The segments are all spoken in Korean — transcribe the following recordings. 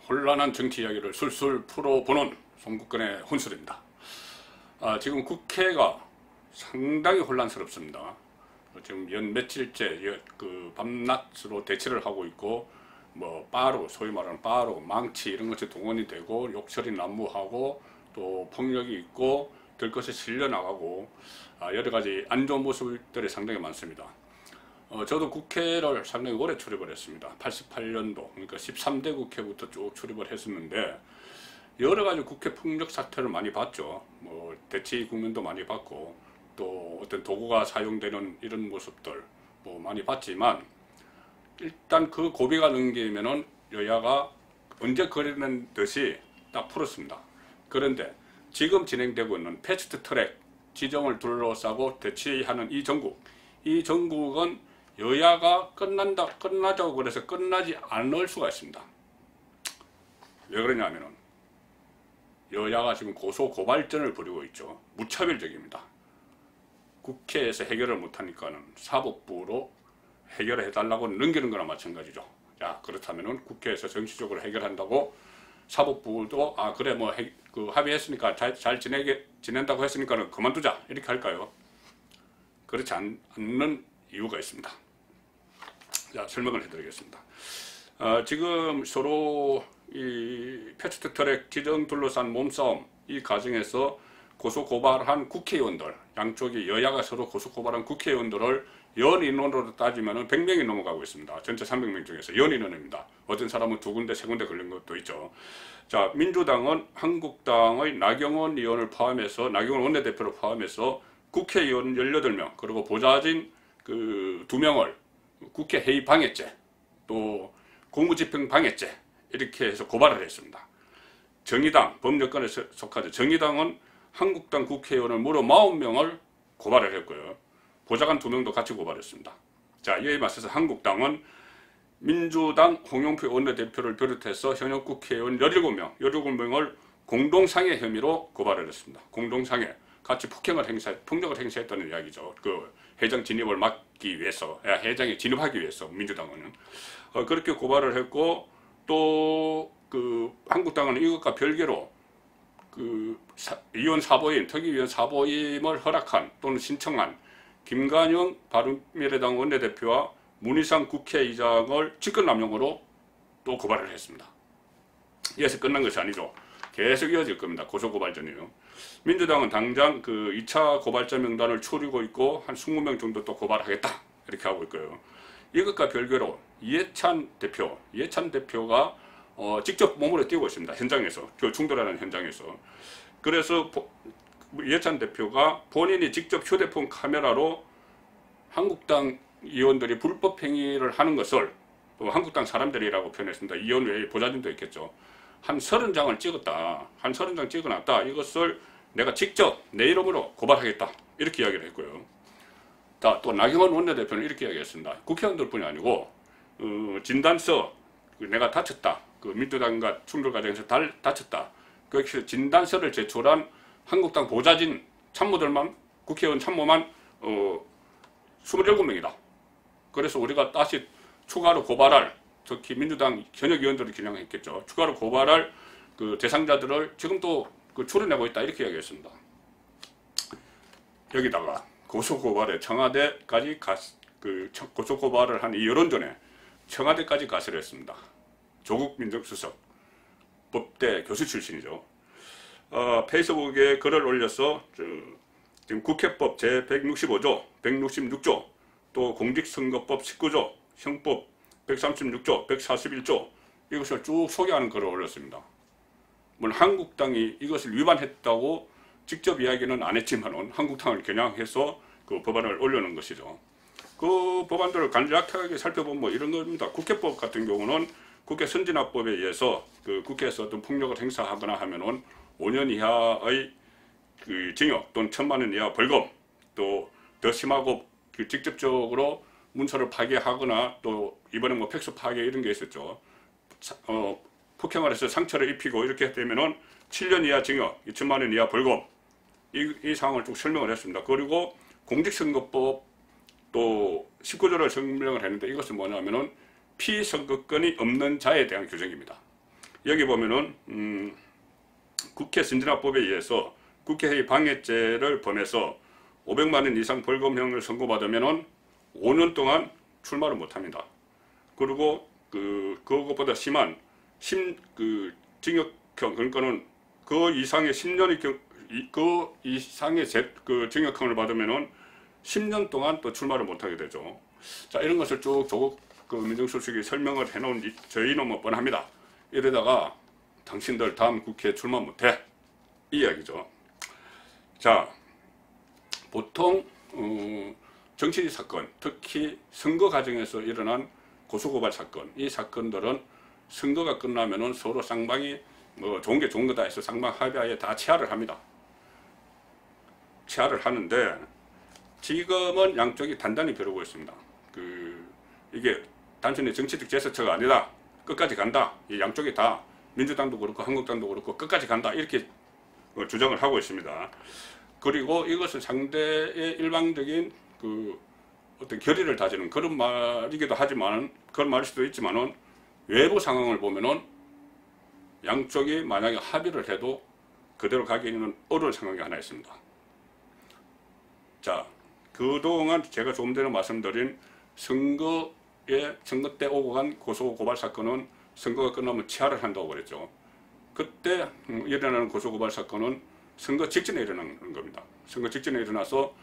혼란한 정치 이야기를 술술 풀어보는 송국근의 혼술입니다. 지금 국회가 상당히 혼란스럽습니다. 지금 연 며칠째 밤낮으로 대치를 하고 있고, 뭐 빠루, 소위 말하는 빠루, 망치 이런 것이 동원이 되고 욕설이 난무하고 또 폭력이 있고 들것이 실려나가고 여러 가지 안 좋은 모습들이 상당히 많습니다. 저도 국회를 상당히 오래 출입을 했습니다. 88년도, 그러니까 13대 국회부터 쭉 출입을 했었는데 여러 가지 국회 폭력 사태를 많이 봤죠. 뭐 대치 국면도 많이 봤고 또 어떤 도구가 사용되는 이런 모습들 뭐 많이 봤지만, 일단 그 고비가 넘기면은 여야가 언제 그리는 듯이 딱 풀었습니다. 그런데 지금 진행되고 있는 패스트 트랙 지정을 둘러싸고 대치하는 이 전국은 여야가 끝나자고 그래서 끝나지 않을 수가 있습니다. 왜 그러냐면은 여야가 지금 고소 고발전을 벌이고 있죠. 무차별적입니다. 국회에서 해결을 못하니까는 사법부로 해결해 달라고 넘기는 거나 마찬가지죠. 자, 그렇다면은 국회에서 정치적으로 해결한다고 사법부도 그래 뭐 합의했으니까 잘 지낸다고 했으니까는 그만두자 이렇게 할까요? 그렇지 않는 이유가 있습니다. 자, 설명을 해드리겠습니다. 지금 서로 이 패스트 트랙 지정 둘러싼 몸싸움 이 과정에서 고소고발한 국회의원들, 양쪽이 여야가 서로 고소고발한 국회의원들을 연인원으로 따지면 100명이 넘어가고 있습니다. 전체 300명 중에서 연인원입니다. 어떤 사람은 2군데, 3군데 걸린 것도 있죠. 자, 민주당은 한국당의 나경원 의원을 포함해서, 나경원 원내대표를 포함해서 국회의원 18명, 그리고 보좌진 2명을 국회 회의 방해죄, 또 공무집행 방해죄 이렇게 해서 고발을 했습니다. 정의당, 법여권에 속하죠. 정의당은 한국당 국회의원을 무려 40명을 고발을 했고요. 보좌관 2명도 같이 고발했습니다. 자, 이에 맞서서 한국당은 민주당 홍영표 원내대표를 비롯해서 현역 국회의원 17명을 공동상해 혐의로 고발을 했습니다. 공동상해, 같이 폭력을 행사했다는 이야기죠. 그 회장 진입을 막기 위해서, 회장에 진입하기 위해서 민주당은 그렇게 고발을 했고, 또 한국당은 이것과 별개로 의원 사보임, 특위위원 사보임을 허락한 또는 신청한 김관영 바른미래당 원내대표와 문희상 국회의장을 직권남용으로 또 고발을 했습니다. 이에서 끝난 것이 아니죠. 계속 이어질 겁니다. 고소고발전이요. 민주당은 당장 2차 고발자 명단을 추리고 있고 한 20명 정도 또 고발하겠다 이렇게 하고 있고요. 이것과 별개로 이해찬 대표가 직접 몸으로 뛰고 있습니다. 현장에서, 충돌하는 현장에서. 그래서 이해찬 대표가 본인이 직접 휴대폰 카메라로 한국당 의원들이 불법 행위를 하는 것을, 또 한국당 사람들이라고 표현했습니다. 의원 외에 보좌진도 있겠죠. 한 30장을 찍었다. 한 30장 찍어놨다. 이것을 내가 직접 내 이름으로 고발하겠다. 이렇게 이야기를 했고요. 또 나경원 원내대표는 이렇게 이야기했습니다. 국회의원들뿐이 아니고 진단서, 내가 다쳤다. 민주당과 충돌 과정에서 다쳤다. 그래서 진단서를 제출한 한국당 보좌진 참모들만, 국회의원 참모만 27명이다. 그래서 우리가 다시 추가로 고발할, 특히 민주당 현역 의원들을 겨냥했겠죠. 추가로 고발할 대상자들을 지금 또 추려내고 있다. 이렇게 이야기했습니다. 여기다가 고소고발에 청와대까지 고소고발을 한 이 여론전에 청와대까지 가세를 했습니다. 조국 민정수석, 법대 교수 출신이죠. 페이스북에 글을 올려서 지금 국회법 제165조, 166조, 또 공직선거법 19조, 형법 136조, 141조 이것을 쭉 소개하는 글을 올렸습니다. 물론 한국당이 이것을 위반했다고 직접 이야기는 안 했지만 한국당을 겨냥해서 법안을 올려놓은 것이죠. 그 법안들을 간략하게 살펴보면 뭐 이런 겁니다. 국회법 같은 경우는 국회 선진화법에 의해서 국회에서 어떤 폭력을 행사하거나 하면은 5년 이하의 징역 또는 1,000만 원 이하 벌금, 또 더 심하고 직접적으로 문서를 파괴하거나, 또 이번에 뭐 팩스 파괴 이런 게 있었죠. 폭행을 해서 상처를 입히고 이렇게 되면은 7년 이하 징역, 2,000만 원 이하 벌금, 이 상황을 쭉 설명을 했습니다. 그리고 공직선거법 또 19조를 설명을 했는데, 이것은 뭐냐면은 피선거권이 없는 자에 대한 규정입니다. 여기 보면은 국회 선진화법에 의해서 국회의 방해죄를 범해서 500만 원 이상 벌금형을 선고받으면은 5년 동안 출마를 못합니다. 그리고 그것보다 심한 징역형, 그러니까는 그 이상의 10년의 징역형을 받으면은 10년 동안 또 출마를 못하게 되죠. 자, 이런 것을 쭉 조국 민정수석이 설명을 해놓은 저희는 뭐 뻔합니다. 이러다가 당신들 다음 국회에 출마 못해, 이 이야기죠. 자, 보통 정치 사건, 특히 선거 과정에서 일어난 고소고발 사건, 이 사건들은 선거가 끝나면은 서로 쌍방이 뭐 좋은 게 좋은 거다 해서 쌍방 합의하에 다 취하를 합니다. 취하를 하는데 지금은 양쪽이 단단히 벼르고 있습니다. 이게 단순히 정치적 제스처가 아니다, 끝까지 간다, 이 양쪽이 다 민주당도 그렇고 한국당도 그렇고 끝까지 간다, 이렇게 주장을 하고 있습니다. 그리고 이것은 상대의 일방적인 어떤 결의를 다지는 그런 말이기도 하지만, 그런 말일 수도 있지만은 외부 상황을 보면은 양쪽이 만약에 합의를 해도 그대로 가기에는 어려운 상황이 하나 있습니다. 자, 그동안 제가 조금 전에 말씀드린 선거 때 오고 간 고소고발 사건은 선거가 끝나면 취하를 한다고 그랬죠. 그때 일어나는 고소고발 사건은 선거 직전에 일어나는 겁니다. 선거 직전에 일어나서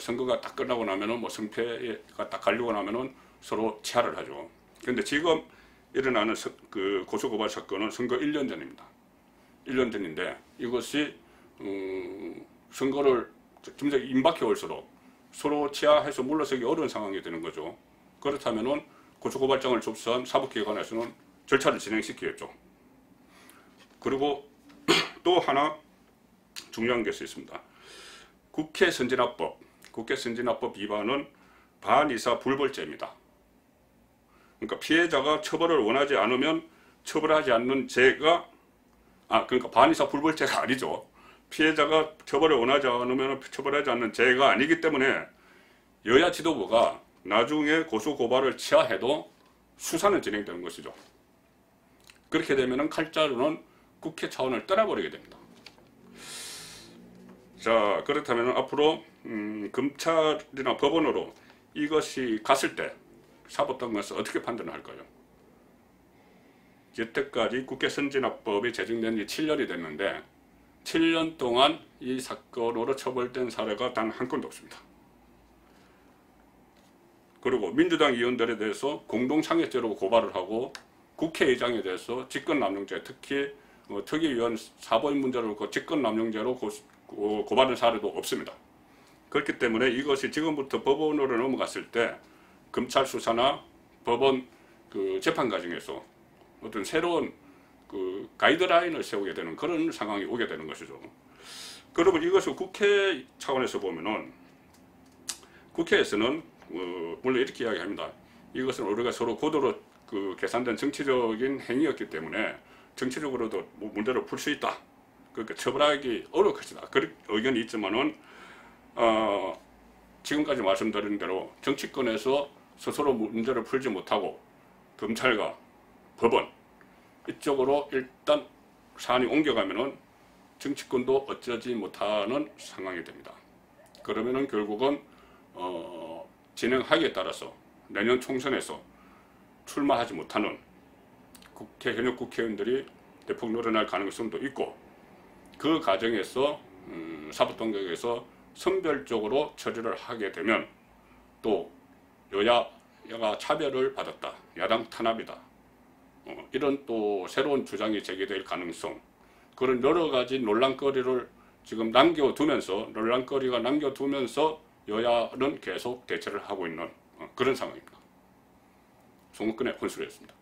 선거가 딱 끝나고 나면은 뭐 승패가 딱 갈리고 나면은 서로 취하를 하죠. 그런데 지금 일어나는 고소고발 사건은 선거 1년 전입니다. 1년 전인데 이것이 선거를 점점 임박해 올수록 서로 취하해서 물러서기 어려운 상황이 되는 거죠. 그렇다면은 고소고발장을 접수한 사법기관에서는 절차를 진행시키겠죠. 그리고 또 하나 중요한 것이 있습니다. 국회 선진화법 위반은 반의사 불벌죄입니다. 그러니까 피해자가 처벌을 원하지 않으면 처벌하지 않는 죄가, 그러니까 반의사 불벌죄가 아니죠. 피해자가 처벌을 원하지 않으면 처벌하지 않는 죄가 아니기 때문에 여야 지도부가 나중에 고소고발을 취하해도 수사는 진행되는 것이죠. 그렇게 되면 칼자루는 국회 차원을 떠나버리게 됩니다. 자, 그렇다면 앞으로 검찰이나 법원으로 이것이 갔을 때 사법당국에서 어떻게 판단을 할까요? 여태까지 국회 선진화법이 제정된 지 7년이 됐는데 7년 동안 이 사건으로 처벌된 사례가 단 한 건도 없습니다. 그리고 민주당 의원들에 대해서 공동상해죄로 고발을 하고 국회의장에 대해서 직권남용죄, 특히 특위위원 사보임 문제를 놓고 직권남용죄로 고발한 사례도 없습니다. 그렇기 때문에 이것이 지금부터 법원으로 넘어갔을 때 검찰 수사나 법원 재판 과정에서 어떤 새로운 가이드라인을 세우게 되는 그런 상황이 오게 되는 것이죠. 그러면 이것을 국회 차원에서 보면은 국회에서는 물론 이렇게 이야기합니다. 이것은 우리가 서로 고도로 계산된 정치적인 행위였기 때문에 정치적으로도 문제를 풀 수 있다. 그러니까 처벌하기 어려울 것이다. 그런 의견이 있지만은 지금까지 말씀드린 대로 정치권에서 스스로 문제를 풀지 못하고 검찰과 법원 이쪽으로 일단 사안이 옮겨가면은 정치권도 어쩌지 못하는 상황이 됩니다. 그러면은 결국은 진행하기에 따라서 내년 총선에서 출마하지 못하는 현역 국회의원들이 대폭 늘어날 가능성도 있고, 그 과정에서 사법당국에서 선별적으로 처리를 하게 되면 또 여야가 차별을 받았다, 야당 탄압이다, 이런 또 새로운 주장이 제기될 가능성, 그런 여러 가지 논란거리를 지금 논란거리가 남겨두면서 여야는 계속 대처를 하고 있는 그런 상황입니다. 송국근의 혼술이었습니다.